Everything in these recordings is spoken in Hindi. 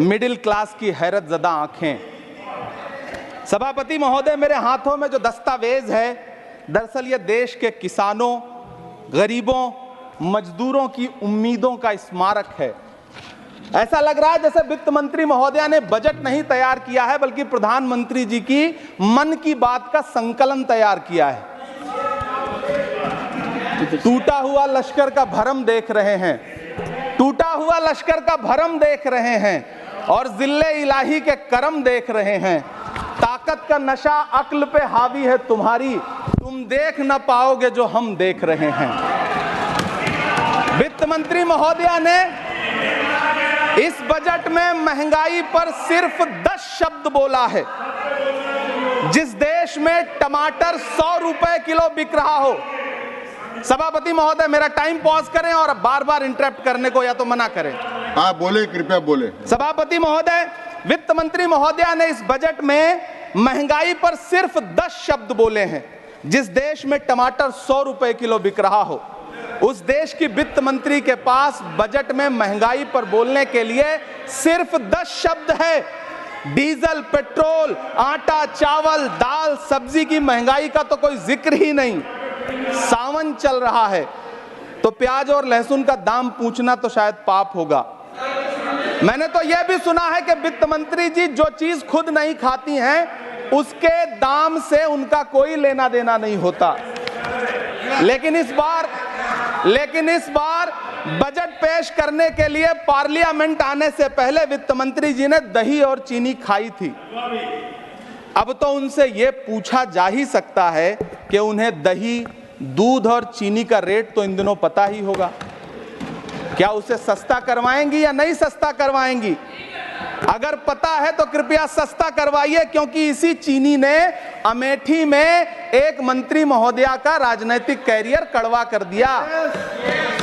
मिडिल क्लास की हैरत ज़दा आंखें। सभापति महोदय, मेरे हाथों में जो दस्तावेज है, दरअसल ये देश के किसानों, गरीबों, मजदूरों की उम्मीदों का स्मारक है। ऐसा लग रहा है जैसे वित्त मंत्री महोदया ने बजट नहीं तैयार किया है, बल्कि प्रधानमंत्री जी की मन की बात का संकलन तैयार किया है। टूटा हुआ लश्कर का भरम देख रहे हैं, टूटा हुआ लश्कर का भरम देख रहे हैं और जिल्ले इलाही के करम देख रहे हैं। ताकत का नशा अक्ल पे हावी है तुम्हारी, तुम देख न पाओगे जो हम देख रहे हैं। वित्त मंत्री महोदया ने इस बजट में महंगाई पर सिर्फ 10 शब्द बोला है। जिस देश में टमाटर 100 रुपए किलो बिक रहा हो, सभापति महोदय मेरा टाइम पॉज करें और बार बार इंटरप्ट करने को या तो मना करें। हाँ बोले, कृपया बोले। सभापति महोदय, वित्त मंत्री महोदया ने इस बजट में महंगाई पर सिर्फ 10 शब्द बोले हैं। जिस देश में टमाटर 100 रुपए किलो बिक रहा हो, उस देश की वित्त मंत्री के पास बजट में महंगाई पर बोलने के लिए सिर्फ 10 शब्द है। डीजल, पेट्रोल, आटा, चावल, दाल, सब्जी की महंगाई का तो कोई जिक्र ही नहीं। सावन चल रहा है तो प्याज और लहसुन का दाम पूछना तो शायद पाप होगा। मैंने तो यह भी सुना है कि वित्त मंत्री जी जो चीज खुद नहीं खाती हैं, उसके दाम से उनका कोई लेना देना नहीं होता। लेकिन इस बार बजट पेश करने के लिए पार्लियामेंट आने से पहले वित्त मंत्री जी ने दही और चीनी खाई थी। अब तो उनसे यह पूछा जा ही सकता है कि उन्हें दही, दूध और चीनी का रेट तो इन दिनों पता ही होगा। क्या उसे सस्ता करवाएंगी या नहीं सस्ता करवाएंगी? अगर पता है तो कृपया सस्ता करवाइए, क्योंकि इसी चीनी ने अमेठी में एक मंत्री महोदया का राजनीतिक कैरियर कड़वा कर दिया।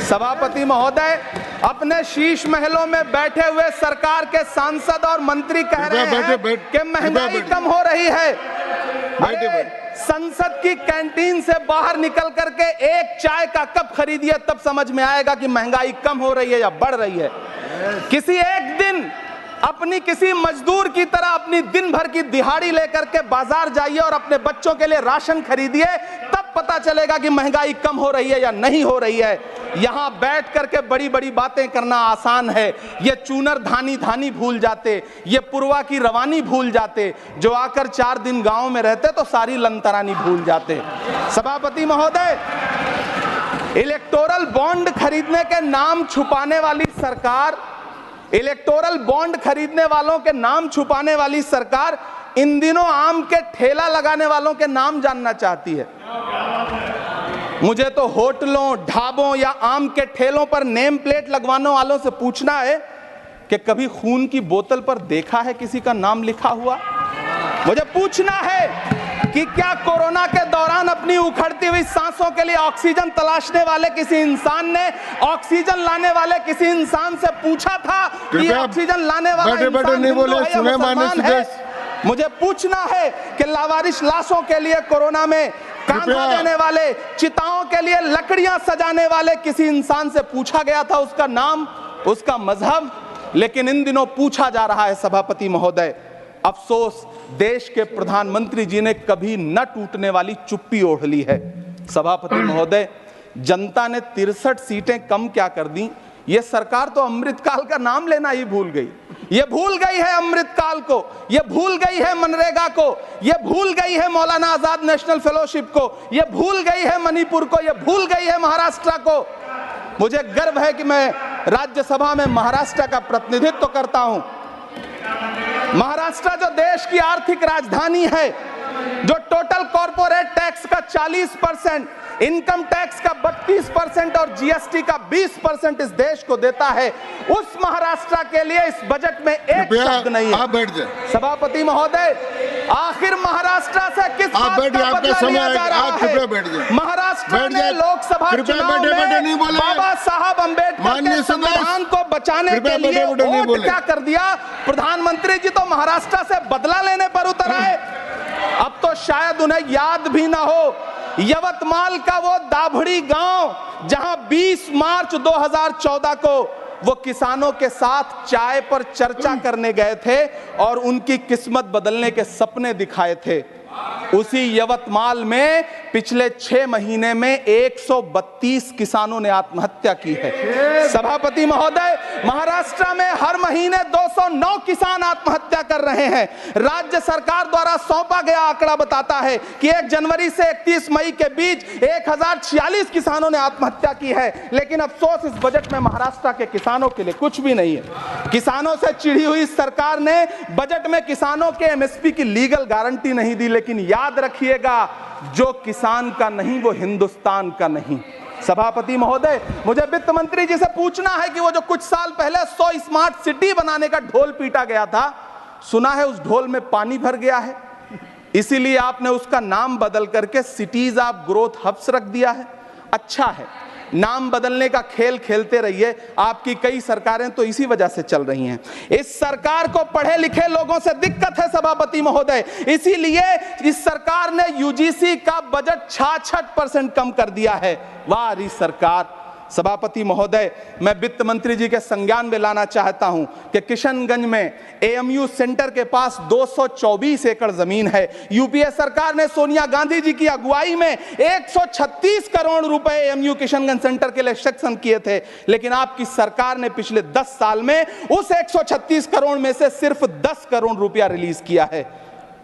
सभापति महोदय, अपने शीश महलों में बैठे हुए सरकार के सांसद और मंत्री कह रहे हैं कि महंगाई कम हो रही है। संसद की कैंटीन से बाहर निकल करके एक चाय का कप खरीदिए, तब समझ में आएगा कि महंगाई कम हो रही है या बढ़ रही है। किसी एक दिन अपनी किसी मजदूर की तरह अपनी दिन भर की दिहाड़ी लेकर के बाजार जाइए और अपने बच्चों के लिए राशन खरीदिए, तब पता चलेगा कि महंगाई कम हो रही है या नहीं हो रही है। यहां बैठ करके बड़ी बड़ी बातें करना आसान है। ये चूनर धानी धानी भूल जाते, ये पुरवा की रवानी भूल जाते, जो आकर 4 दिन गांव में रहते तो सारी लंतरानी भूल जाते। सभापति महोदय, इलेक्टोरल बॉन्ड खरीदने के नाम छुपाने वाली सरकार, इलेक्टोरल बॉन्ड खरीदने वालों के नाम छुपाने वाली सरकार इन दिनों आम के ठेला लगाने वालों के नाम जानना चाहती है। मुझे तो होटलों, ढाबों या आम के ठेलों पर नेम प्लेट लगवाने वालों से पूछना है कि कभी खून की बोतल पर देखा है किसी का नाम लिखा हुआ? मुझे पूछना है कि क्या कोरोना के दौरान अपनी उखड़ती हुई सांसों के लिए ऑक्सीजन तलाशने वाले किसी इंसान ने ऑक्सीजन लाने वाले किसी इंसान से पूछा था कि ऑक्सीजन लाने वाला इंसान हिंदू है या मुसलमान है? मुझे पूछना है कि लावारिश लाशों के लिए कोरोना में कांधा देने वाले, चिताओं के लिए लकड़ियां सजाने वाले किसी इंसान से पूछा गया था उसका नाम, उसका मजहब? लेकिन इन दिनों पूछा जा रहा है। सभापति महोदय, अफसोस देश के प्रधानमंत्री जी ने कभी न टूटने वाली चुप्पी ओढ़ ली है। सभापति महोदय, जनता ने 63 सीटें कम क्या कर दी, ये सरकार तो अमृतकाल का नाम लेना ही भूल गई। ये भूल गई है अमृतकाल को, ये भूल गई है मनरेगा को, ये भूल गई है मौलाना आजाद नेशनल फेलोशिप को, ये भूल गई है मणिपुर को, ये भूल गई है महाराष्ट्र को। मुझे गर्व है कि मैं राज्यसभा में महाराष्ट्र का प्रतिनिधित्व करता हूं। महाराष्ट्र जो देश की आर्थिक राजधानी है, जो टोटल कॉर्पोरेट टैक्स का 40%, इनकम टैक्स का 32% और जीएसटी का 20% इस देश को देता है, उस महाराष्ट्र के लिए इस बजट में एक शब्द नहीं है। आप बैठ जाए। सभापति महोदय, आखिर महाराष्ट्र से किस बात का बदला लिया जा रहा है? महाराष्ट्र ने लोकसभा चुनाव में बाबा साहब अम्बेडकर के संविधान को बचाने के लिए वोट क्या कर दिया? प्रधानमंत्री जी तो महाराष्ट्र से बदला लेने पर उतर आए। अब तो शायद उन्हें याद भी ना हो यवतमाल का वो दाभड़ी गांव, जहां 20 मार्च 2014 को वो किसानों के साथ चाय पर चर्चा करने गए थे और उनकी किस्मत बदलने के सपने दिखाए थे। उसी यवतमाल में पिछले 6 महीने में 132 किसानों ने आत्महत्या की है। सभापति महोदय, महाराष्ट्र में हर महीने 209 किसान आत्महत्या कर रहे हैं। राज्य सरकार द्वारा सौंपा गया आंकड़ा बताता है कि 1 जनवरी से 31 मई के बीच 1046 किसानों ने आत्महत्या की है। लेकिन अफसोस, इस बजट में महाराष्ट्र के किसानों के लिए कुछ भी नहीं है। किसानों से चिढ़ी हुई सरकार ने बजट में किसानों के एमएसपी की लीगल गारंटी नहीं दी। लेकिन याद रखिएगा, जो किसान का नहीं वो हिंदुस्तान का नहीं। सभापति महोदय, मुझे वित्त मंत्री जी से पूछना है कि वो जो कुछ साल पहले 100 स्मार्ट सिटी बनाने का ढोल पीटा गया था, सुना है उस ढोल में पानी भर गया है, इसीलिए आपने उसका नाम बदल करके सिटीज ऑफ ग्रोथ हब्स रख दिया है। अच्छा है, नाम बदलने का खेल खेलते रहिए। आपकी कई सरकारें तो इसी वजह से चल रही हैं। इस सरकार को पढ़े लिखे लोगों से दिक्कत है सभापति महोदय, इसीलिए इस सरकार ने यूजीसी का बजट 66% कम कर दिया है। वाह री सरकार। सभापति महोदय, मैं वित्त मंत्री जी के संज्ञान में लाना चाहता हूं कि किशनगंज में एएमयू सेंटर के पास 224 एकड़ जमीन है। यूपीए सरकार ने सोनिया गांधी जी की अगुवाई में 136 करोड़ रुपए एएमयू किशनगंज सेंटर के लिए सेक्शन किए थे। लेकिन आपकी सरकार ने पिछले 10 साल में उस 136 करोड़ में से सिर्फ 10 करोड़ रुपया रिलीज किया है।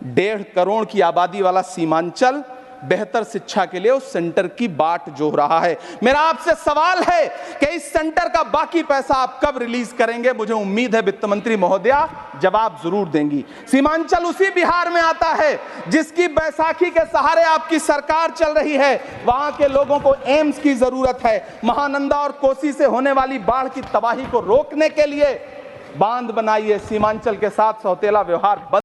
1.5 करोड़ की आबादी वाला सीमांचल बेहतर शिक्षा के लिए उस सेंटर की बाट जोह रहा है। मेरा आपसे सवाल है कि इस सेंटर का बाकी पैसा आप कब रिलीज करेंगे? मुझे उम्मीद है वित्त मंत्री महोदया जवाब जरूर देंगी। सीमांचल उसी बिहार में आता है जिसकी बैसाखी के सहारे आपकी सरकार चल रही है। वहां के लोगों को एम्स की जरूरत है। महानंदा और कोसी से होने वाली बाढ़ की तबाही को रोकने के लिए बांध बनाइए। सीमांचल के साथ सौतेला व्यवहार